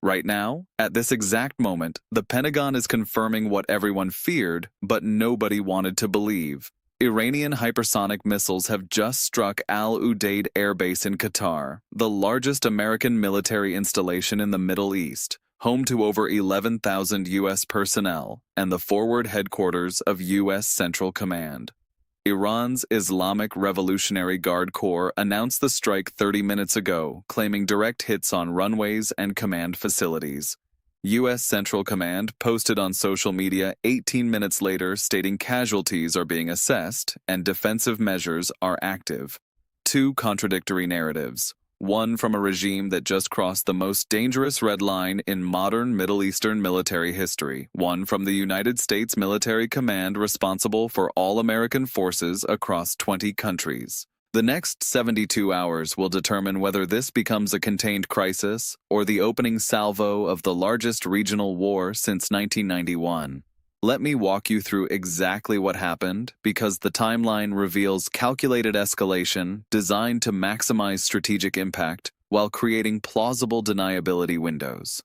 Right now, at this exact moment, the Pentagon is confirming what everyone feared, but nobody wanted to believe. Iranian hypersonic missiles have just struck Al Udeid Air Base in Qatar, the largest American military installation in the Middle East, home to over 11,000 U.S. personnel, and the forward headquarters of U.S. Central Command. Iran's Islamic Revolutionary Guard Corps announced the strike 30 minutes ago, claiming direct hits on runways and command facilities. U.S. Central Command posted on social media 18 minutes later stating casualties are being assessed and defensive measures are active. Two contradictory narratives. One from a regime that just crossed the most dangerous red line in modern Middle Eastern military history. One from the United States military command responsible for all American forces across 20 countries. The next 72 hours will determine whether this becomes a contained crisis or the opening salvo of the largest regional war since 1991. Let me walk you through exactly what happened, because the timeline reveals calculated escalation designed to maximize strategic impact while creating plausible deniability windows.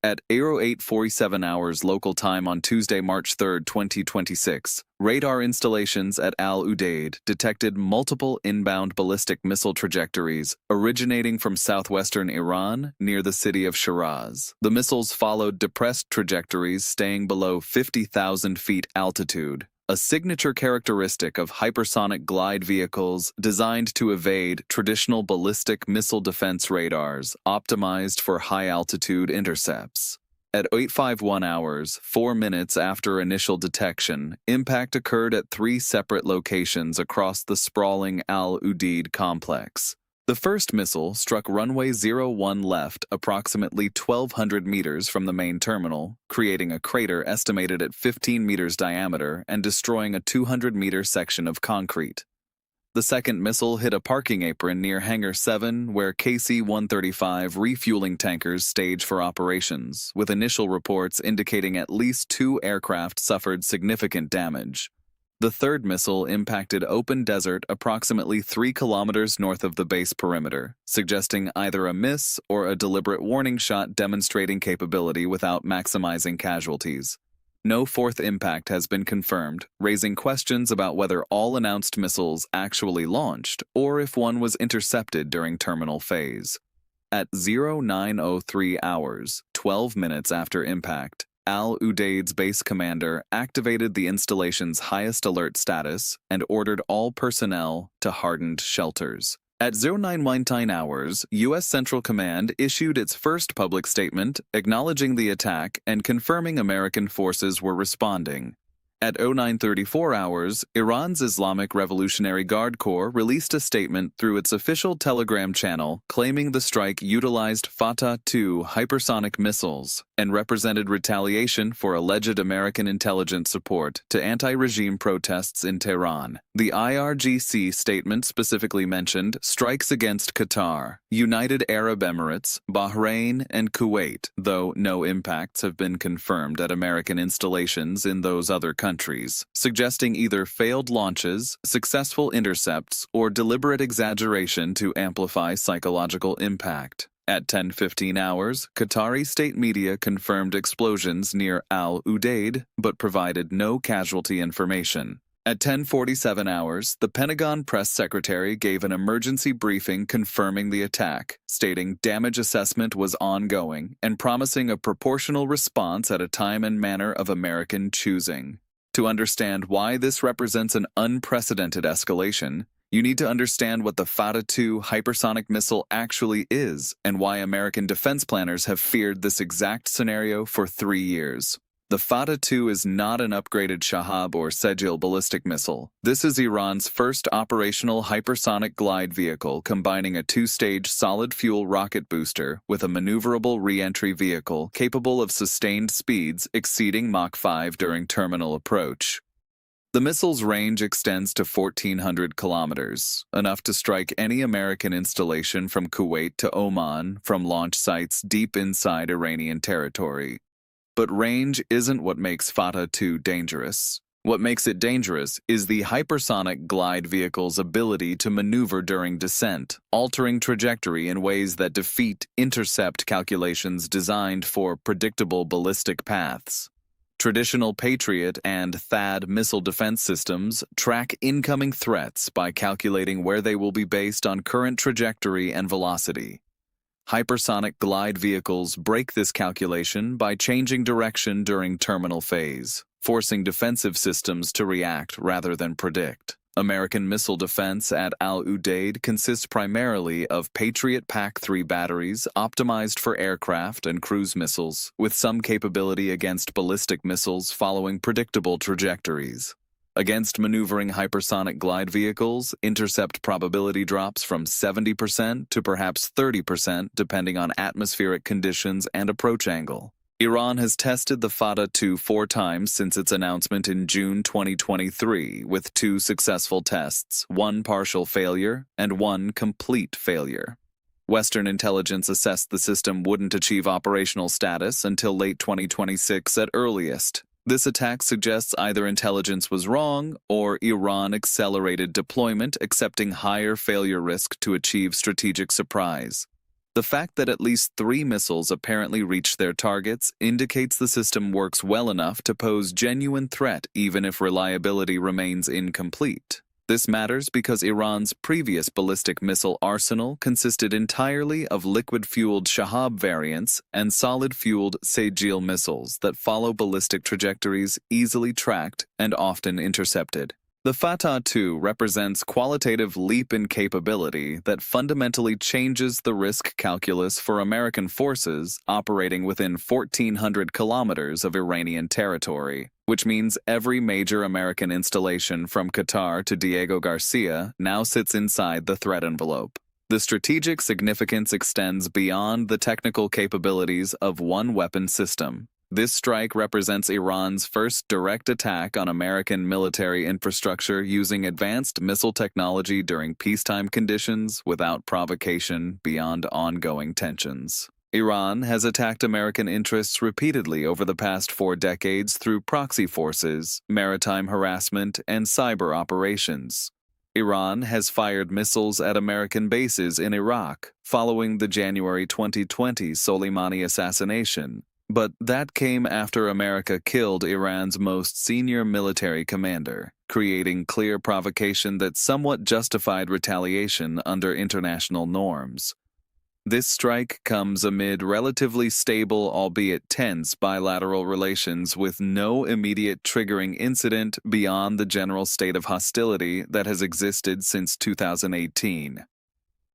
At 08:47 hours local time on Tuesday, March 3, 2026, radar installations at Al Udeid detected multiple inbound ballistic missile trajectories originating from southwestern Iran near the city of Shiraz. The missiles followed depressed trajectories staying below 50,000 feet altitude, a signature characteristic of hypersonic glide vehicles designed to evade traditional ballistic missile defense radars optimized for high-altitude intercepts. At 08:51 hours, 4 minutes after initial detection, impact occurred at 3 separate locations across the sprawling Al Udeid complex. The first missile struck runway 01 left approximately 1,200 meters from the main terminal, creating a crater estimated at 15 meters diameter and destroying a 200-meter section of concrete. The second missile hit a parking apron near Hangar 7 where KC-135 refueling tankers stage for operations, with initial reports indicating at least 2 aircraft suffered significant damage. The third missile impacted open desert approximately 3 kilometers north of the base perimeter, suggesting either a miss or a deliberate warning shot demonstrating capability without maximizing casualties. No fourth impact has been confirmed, raising questions about whether all announced missiles actually launched or if one was intercepted during terminal phase. At 09:03 hours, 12 minutes after impact, Al Udeid's base commander activated the installation's highest alert status and ordered all personnel to hardened shelters. At 09:19 hours, U.S. Central Command issued its first public statement acknowledging the attack and confirming American forces were responding. At 09:34 hours, Iran's Islamic Revolutionary Guard Corps released a statement through its official Telegram channel claiming the strike utilized Fatah-2 hypersonic missiles and represented retaliation for alleged American intelligence support to anti-regime protests in Tehran. The IRGC statement specifically mentioned strikes against Qatar, United Arab Emirates, Bahrain, and Kuwait, though no impacts have been confirmed at American installations in those other countries, suggesting either failed launches, successful intercepts, or deliberate exaggeration to amplify psychological impact. At 10:15 hours, Qatari state media confirmed explosions near Al Udeid, but provided no casualty information. At 10:47 hours, the Pentagon press secretary gave an emergency briefing confirming the attack, stating damage assessment was ongoing and promising a proportional response at a time and manner of American choosing. To understand why this represents an unprecedented escalation, you need to understand what the Fatah-2 hypersonic missile actually is and why American defense planners have feared this exact scenario for 3 years. The Fatah-2 is not an upgraded Shahab or Sejil ballistic missile. This is Iran's first operational hypersonic glide vehicle combining a 2-stage solid-fuel rocket booster with a maneuverable re-entry vehicle capable of sustained speeds exceeding Mach 5 during terminal approach. The missile's range extends to 1,400 kilometers, enough to strike any American installation from Kuwait to Oman from launch sites deep inside Iranian territory. But range isn't what makes Fatah-2 dangerous. What makes it dangerous is the hypersonic glide vehicle's ability to maneuver during descent, altering trajectory in ways that defeat intercept calculations designed for predictable ballistic paths. Traditional Patriot and THAAD missile defense systems track incoming threats by calculating where they will be based on current trajectory and velocity. Hypersonic glide vehicles break this calculation by changing direction during terminal phase, forcing defensive systems to react rather than predict. American missile defense at Al Udeid consists primarily of Patriot PAC-3 batteries optimized for aircraft and cruise missiles, with some capability against ballistic missiles following predictable trajectories. Against maneuvering hypersonic glide vehicles, intercept probability drops from 70% to perhaps 30% depending on atmospheric conditions and approach angle. Iran has tested the Fatah-2 4 times since its announcement in June 2023, with 2 successful tests, 1 partial failure and 1 complete failure. Western intelligence assessed the system wouldn't achieve operational status until late 2026 at earliest. This attack suggests either intelligence was wrong or Iran accelerated deployment, accepting higher failure risk to achieve strategic surprise. The fact that at least 3 missiles apparently reached their targets indicates the system works well enough to pose genuine threat even if reliability remains incomplete. This matters because Iran's previous ballistic missile arsenal consisted entirely of liquid-fueled Shahab variants and solid-fueled Sejil missiles that follow ballistic trajectories easily tracked and often intercepted. The Fatah-2 represents qualitative leap in capability that fundamentally changes the risk calculus for American forces operating within 1,400 kilometers of Iranian territory, which means every major American installation from Qatar to Diego Garcia now sits inside the threat envelope. The strategic significance extends beyond the technical capabilities of one weapon system. This strike represents Iran's first direct attack on American military infrastructure using advanced missile technology during peacetime conditions without provocation beyond ongoing tensions. Iran has attacked American interests repeatedly over the past 4 decades through proxy forces, maritime harassment, and cyber operations. Iran has fired missiles at American bases in Iraq following the January 2020 Soleimani assassination. But that came after America killed Iran's most senior military commander, creating clear provocation that somewhat justified retaliation under international norms. This strike comes amid relatively stable, albeit tense, bilateral relations with no immediate triggering incident beyond the general state of hostility that has existed since 2018.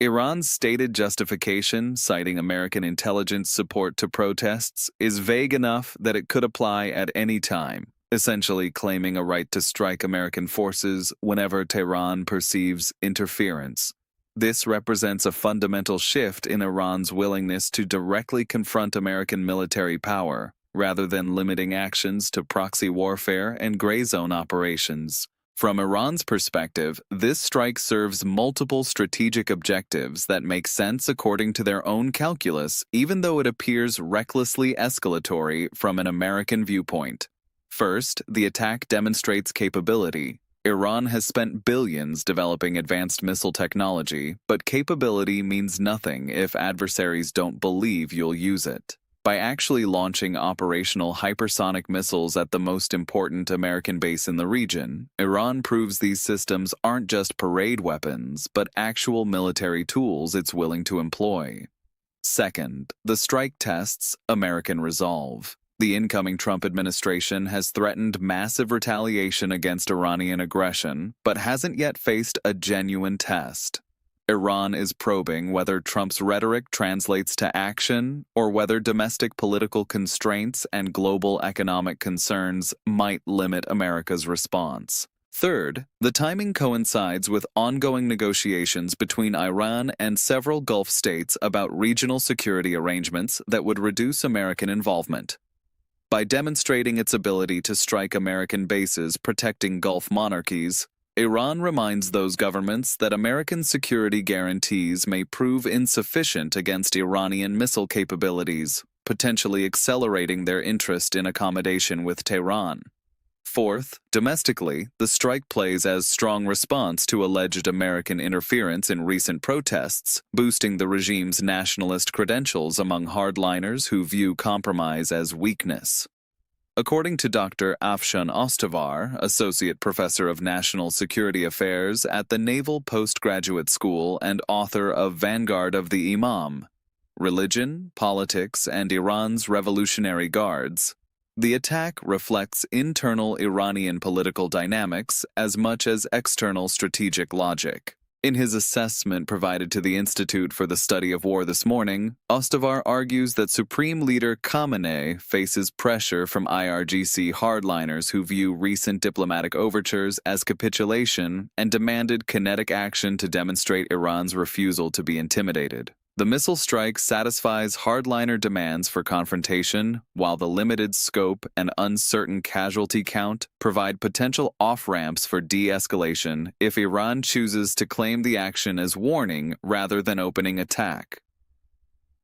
Iran's stated justification, citing American intelligence support to protests, is vague enough that it could apply at any time, essentially claiming a right to strike American forces whenever Tehran perceives interference. This represents a fundamental shift in Iran's willingness to directly confront American military power, rather than limiting actions to proxy warfare and gray zone operations. From Iran's perspective, this strike serves multiple strategic objectives that make sense according to their own calculus, even though it appears recklessly escalatory from an American viewpoint. First, the attack demonstrates capability. Iran has spent billions developing advanced missile technology, but capability means nothing if adversaries don't believe you'll use it. By actually launching operational hypersonic missiles at the most important American base in the region, Iran proves these systems aren't just parade weapons, but actual military tools it's willing to employ. Second, the strike tests American resolve. The incoming Trump administration has threatened massive retaliation against Iranian aggression, but hasn't yet faced a genuine test. Iran is probing whether Trump's rhetoric translates to action or whether domestic political constraints and global economic concerns might limit America's response. Third, the timing coincides with ongoing negotiations between Iran and several Gulf states about regional security arrangements that would reduce American involvement. By demonstrating its ability to strike American bases protecting Gulf monarchies, Iran reminds those governments that American security guarantees may prove insufficient against Iranian missile capabilities, potentially accelerating their interest in accommodation with Tehran. Fourth, domestically, the strike plays as strong response to alleged American interference in recent protests, boosting the regime's nationalist credentials among hardliners who view compromise as weakness. According to Dr. Afshan Ostavar, Associate Professor of National Security Affairs at the Naval Postgraduate School and author of Vanguard of the Imam, Religion, Politics, and Iran's Revolutionary Guards, the attack reflects internal Iranian political dynamics as much as external strategic logic. In his assessment provided to the Institute for the Study of War this morning, Ostavar argues that Supreme Leader Khamenei faces pressure from IRGC hardliners who view recent diplomatic overtures as capitulation and demanded kinetic action to demonstrate Iran's refusal to be intimidated. The missile strike satisfies hardliner demands for confrontation, while the limited scope and uncertain casualty count provide potential off-ramps for de-escalation if Iran chooses to claim the action as warning rather than opening attack.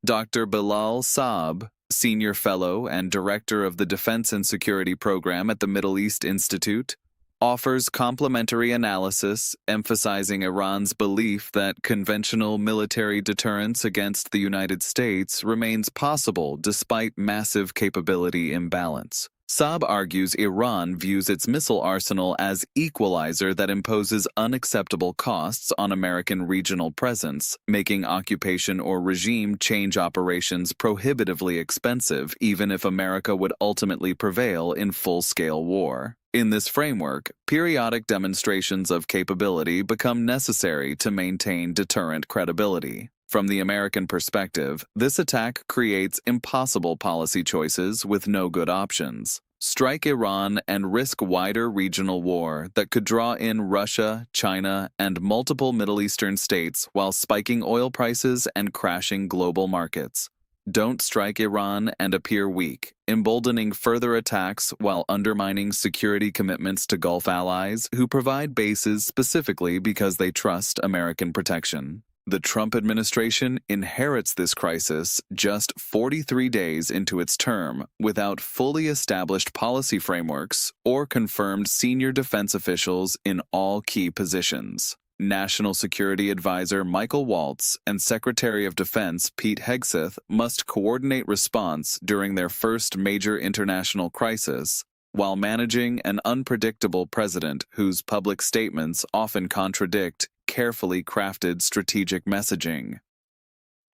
Dr. Bilal Saab, Senior Fellow and Director of the Defense and Security Program at the Middle East Institute, offers complementary analysis emphasizing Iran's belief that conventional military deterrence against the United States remains possible despite massive capability imbalance. Saab argues Iran views its missile arsenal as equalizer that imposes unacceptable costs on American regional presence, making occupation or regime change operations prohibitively expensive even if America would ultimately prevail in full-scale war. In this framework, periodic demonstrations of capability become necessary to maintain deterrent credibility. From the American perspective, this attack creates impossible policy choices with no good options. Strike Iran and risk wider regional war that could draw in Russia, China, and multiple Middle Eastern states while spiking oil prices and crashing global markets. Don't strike Iran and appear weak, emboldening further attacks while undermining security commitments to Gulf allies who provide bases specifically because they trust American protection. The Trump administration inherits this crisis just 43 days into its term without fully established policy frameworks or confirmed senior defense officials in all key positions. National Security Advisor Michael Waltz and Secretary of Defense Pete Hegseth must coordinate response during their first major international crisis, while managing an unpredictable president whose public statements often contradict carefully crafted strategic messaging.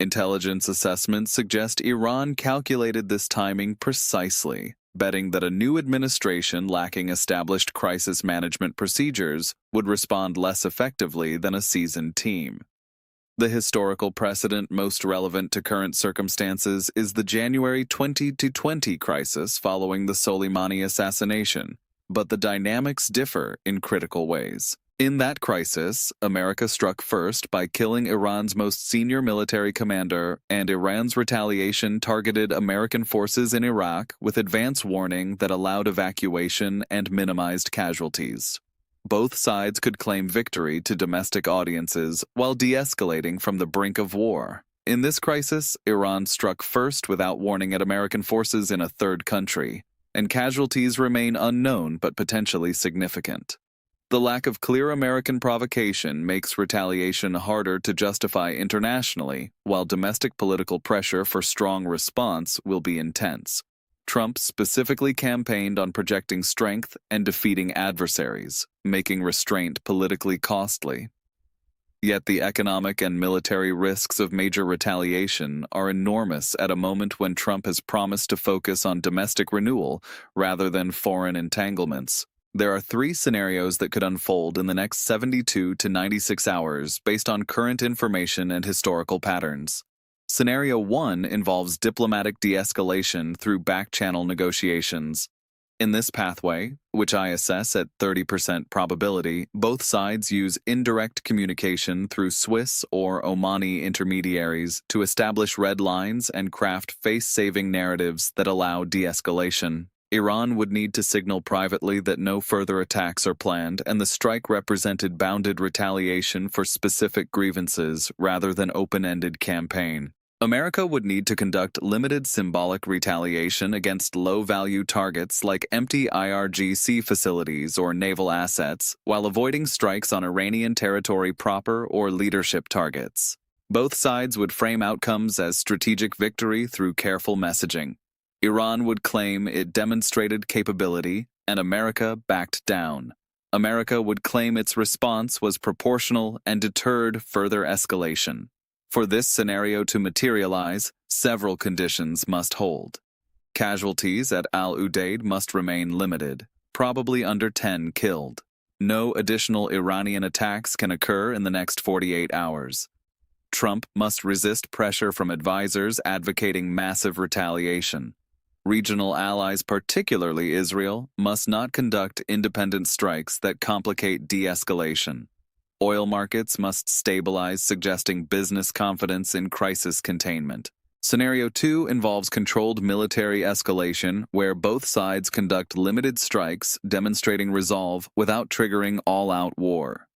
Intelligence assessments suggest Iran calculated this timing precisely, betting that a new administration lacking established crisis management procedures would respond less effectively than a seasoned team. The historical precedent most relevant to current circumstances is the January 2020 crisis following the Soleimani assassination, but the dynamics differ in critical ways. In that crisis, America struck first by killing Iran's most senior military commander, and Iran's retaliation targeted American forces in Iraq with advance warning that allowed evacuation and minimized casualties. Both sides could claim victory to domestic audiences while de-escalating from the brink of war. In this crisis, Iran struck first without warning at American forces in a third country, and casualties remain unknown but potentially significant. The lack of clear American provocation makes retaliation harder to justify internationally, while domestic political pressure for strong response will be intense. Trump specifically campaigned on projecting strength and defeating adversaries, making restraint politically costly. Yet the economic and military risks of major retaliation are enormous at a moment when Trump has promised to focus on domestic renewal rather than foreign entanglements. There are 3 scenarios that could unfold in the next 72 to 96 hours based on current information and historical patterns. Scenario 1 involves diplomatic de-escalation through back-channel negotiations. In this pathway, which I assess at 30% probability, both sides use indirect communication through Swiss or Omani intermediaries to establish red lines and craft face-saving narratives that allow de-escalation. Iran would need to signal privately that no further attacks are planned, and the strike represented bounded retaliation for specific grievances rather than open-ended campaign. America would need to conduct limited symbolic retaliation against low-value targets like empty IRGC facilities or naval assets, while avoiding strikes on Iranian territory proper or leadership targets. Both sides would frame outcomes as strategic victory through careful messaging. Iran would claim it demonstrated capability, and America backed down. America would claim its response was proportional and deterred further escalation. For this scenario to materialize, several conditions must hold. Casualties at Al Udeid must remain limited, probably under 10 killed. No additional Iranian attacks can occur in the next 48 hours. Trump must resist pressure from advisors advocating massive retaliation. Regional allies, particularly Israel, must not conduct independent strikes that complicate de-escalation. Oil markets must stabilize, suggesting business confidence in crisis containment. Scenario 2 involves controlled military escalation, where both sides conduct limited strikes, demonstrating resolve without triggering all-out war.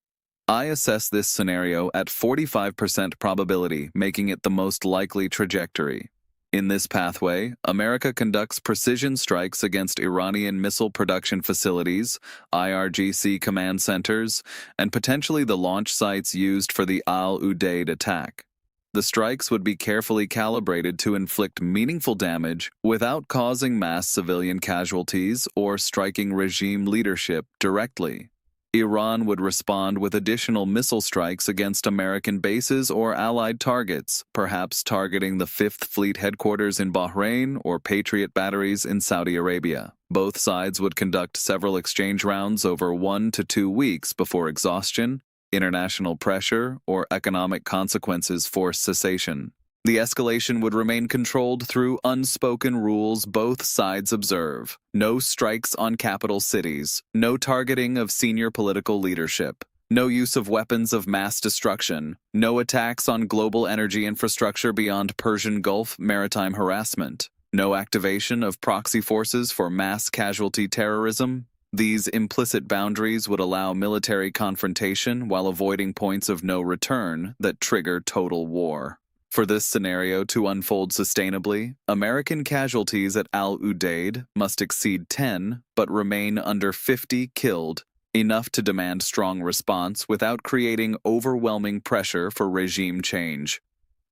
I assess this scenario at 45% probability, making it the most likely trajectory. In this pathway, America conducts precision strikes against Iranian missile production facilities, IRGC command centers, and potentially the launch sites used for the Al Udeid attack. The strikes would be carefully calibrated to inflict meaningful damage without causing mass civilian casualties or striking regime leadership directly. Iran would respond with additional missile strikes against American bases or allied targets, perhaps targeting the 5th Fleet headquarters in Bahrain or Patriot batteries in Saudi Arabia. Both sides would conduct several exchange rounds over 1 to 2 weeks before exhaustion, international pressure, or economic consequences force cessation. The escalation would remain controlled through unspoken rules both sides observe. No strikes on capital cities, no targeting of senior political leadership, no use of weapons of mass destruction, no attacks on global energy infrastructure beyond Persian Gulf maritime harassment, no activation of proxy forces for mass casualty terrorism. These implicit boundaries would allow military confrontation while avoiding points of no return that trigger total war. For this scenario to unfold sustainably, American casualties at Al Udeid must exceed 10 but remain under 50 killed, enough to demand strong response without creating overwhelming pressure for regime change.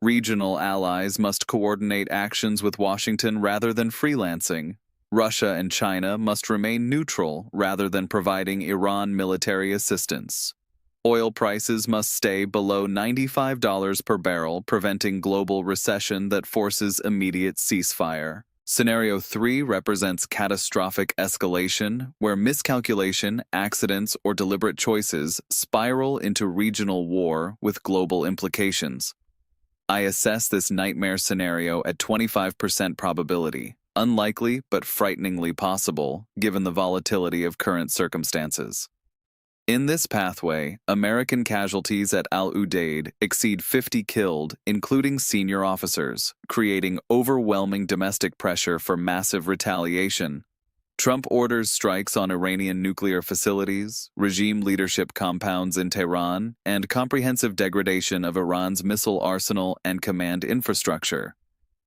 Regional allies must coordinate actions with Washington rather than freelancing. Russia and China must remain neutral rather than providing Iran military assistance. Oil prices must stay below $95 per barrel, preventing global recession that forces immediate ceasefire. Scenario 3 represents catastrophic escalation, where miscalculation, accidents, or deliberate choices spiral into regional war with global implications. I assess this nightmare scenario at 25% probability, unlikely but frighteningly possible, given the volatility of current circumstances. In this pathway, American casualties at Al Udeid exceed 50 killed, including senior officers, creating overwhelming domestic pressure for massive retaliation. Trump orders strikes on Iranian nuclear facilities, regime leadership compounds in Tehran, and comprehensive degradation of Iran's missile arsenal and command infrastructure.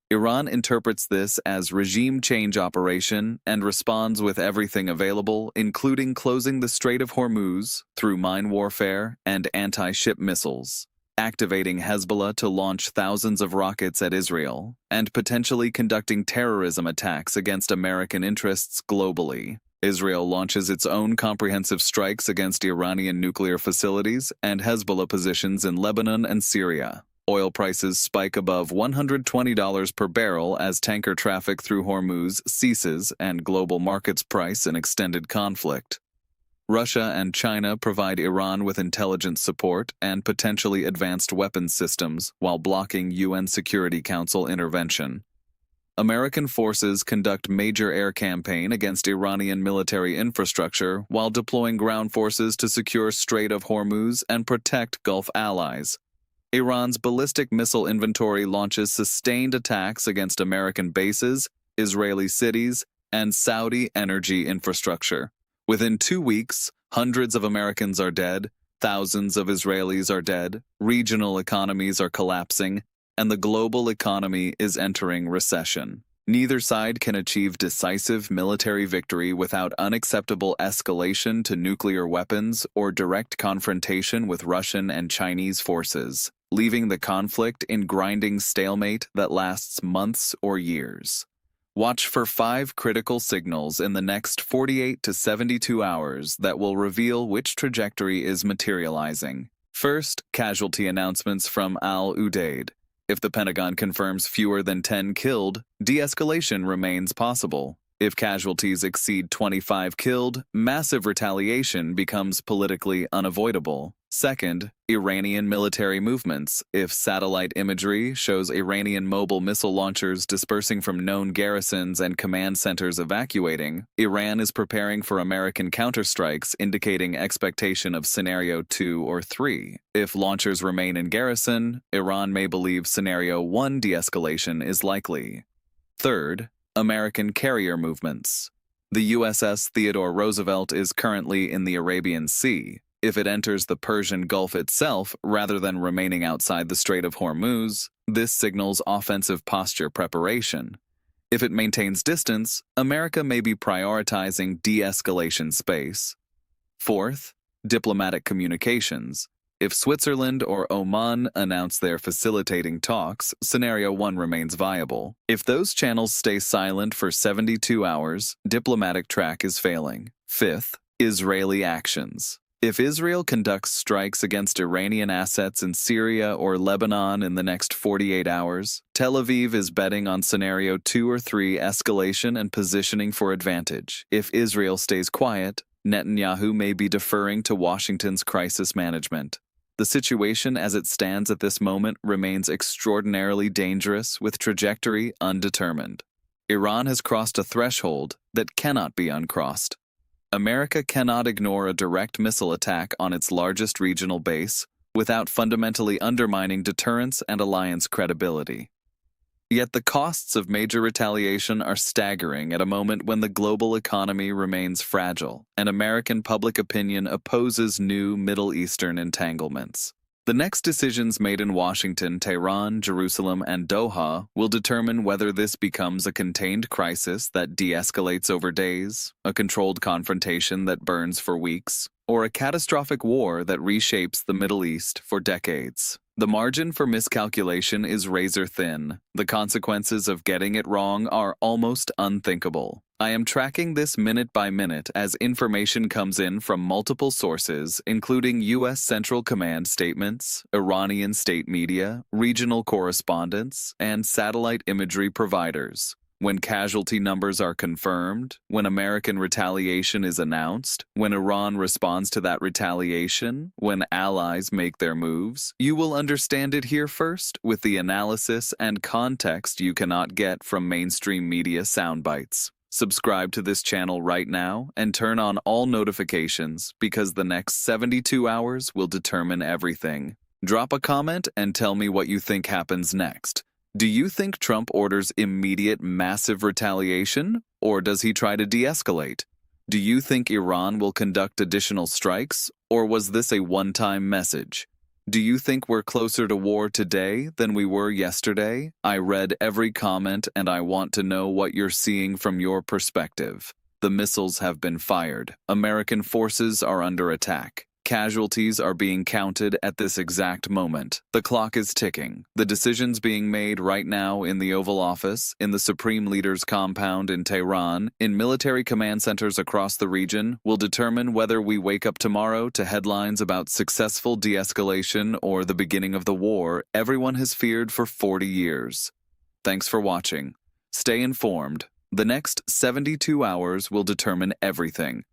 Iran interprets this as regime change operation and responds with everything available, including closing the Strait of Hormuz through mine warfare and anti-ship missiles, activating Hezbollah to launch thousands of rockets at Israel, and potentially conducting terrorism attacks against American interests globally. Israel launches its own comprehensive strikes against Iranian nuclear facilities and Hezbollah positions in Lebanon and Syria. Oil prices spike above $120 per barrel as tanker traffic through Hormuz ceases and global markets price an extended conflict. Russia and China provide Iran with intelligence support and potentially advanced weapons systems while blocking UN Security Council intervention. American forces conduct major air campaign against Iranian military infrastructure while deploying ground forces to secure Strait of Hormuz and protect Gulf allies. Iran's ballistic missile inventory launches sustained attacks against American bases, Israeli cities, and Saudi energy infrastructure. Within 2 weeks, hundreds of Americans are dead, thousands of Israelis are dead, regional economies are collapsing, and the global economy is entering recession. Neither side can achieve decisive military victory without unacceptable escalation to nuclear weapons or direct confrontation with Russian and Chinese forces, leaving the conflict in grinding stalemate that lasts months or years. Watch for 5 critical signals in the next 48 to 72 hours that will reveal which trajectory is materializing. First, casualty announcements from Al Udeid. If the Pentagon confirms fewer than 10 killed, de-escalation remains possible. If casualties exceed 25 killed, massive retaliation becomes politically unavoidable. Second, Iranian military movements. If satellite imagery shows Iranian mobile missile launchers dispersing from known garrisons and command centers evacuating, Iran is preparing for American counterstrikes, indicating expectation of Scenario 2 or 3. If launchers remain in garrison, Iran may believe Scenario 1 de-escalation is likely. Third, American carrier movements. The USS Theodore Roosevelt is currently in the Arabian Sea. If it enters the Persian Gulf itself rather than remaining outside the Strait of Hormuz, this signals offensive posture preparation. If it maintains distance, America may be prioritizing de-escalation space. Fourth, diplomatic communications. If Switzerland or Oman announce they're facilitating talks, Scenario 1 remains viable. If those channels stay silent for 72 hours, diplomatic track is failing. Fifth, Israeli actions. If Israel conducts strikes against Iranian assets in Syria or Lebanon in the next 48 hours, Tel Aviv is betting on Scenario 2 or 3 escalation and positioning for advantage. If Israel stays quiet, Netanyahu may be deferring to Washington's crisis management. The situation as it stands at this moment remains extraordinarily dangerous with trajectory undetermined. Iran has crossed a threshold that cannot be uncrossed. America cannot ignore a direct missile attack on its largest regional base without fundamentally undermining deterrence and alliance credibility. Yet the costs of major retaliation are staggering at a moment when the global economy remains fragile and American public opinion opposes new Middle Eastern entanglements. The next decisions made in Washington, Tehran, Jerusalem, and Doha will determine whether this becomes a contained crisis that de-escalates over days, a controlled confrontation that burns for weeks, or a catastrophic war that reshapes the Middle East for decades. The margin for miscalculation is razor thin. The consequences of getting it wrong are almost unthinkable. I am tracking this minute by minute as information comes in from multiple sources, including U.S. Central Command statements, Iranian state media, regional correspondents, and satellite imagery providers. When casualty numbers are confirmed, when American retaliation is announced, when Iran responds to that retaliation, when allies make their moves, you will understand it here first with the analysis and context you cannot get from mainstream media soundbites. Subscribe to this channel right now and turn on all notifications because the next 72 hours will determine everything. Drop a comment and tell me what you think happens next. Do you think Trump orders immediate massive retaliation, or does he try to de-escalate? Do you think Iran will conduct additional strikes, or was this a one-time message? Do you think we're closer to war today than we were yesterday? I read every comment and I want to know what you're seeing from your perspective. The missiles have been fired. American forces are under attack. Casualties are being counted at this exact moment. The clock is ticking. The decisions being made right now in the Oval Office, in the Supreme Leader's compound in Tehran, in military command centers across the region will determine whether we wake up tomorrow to headlines about successful de-escalation or the beginning of the war everyone has feared for 40 years. Thanks for watching. Stay informed. The next 72 hours will determine everything.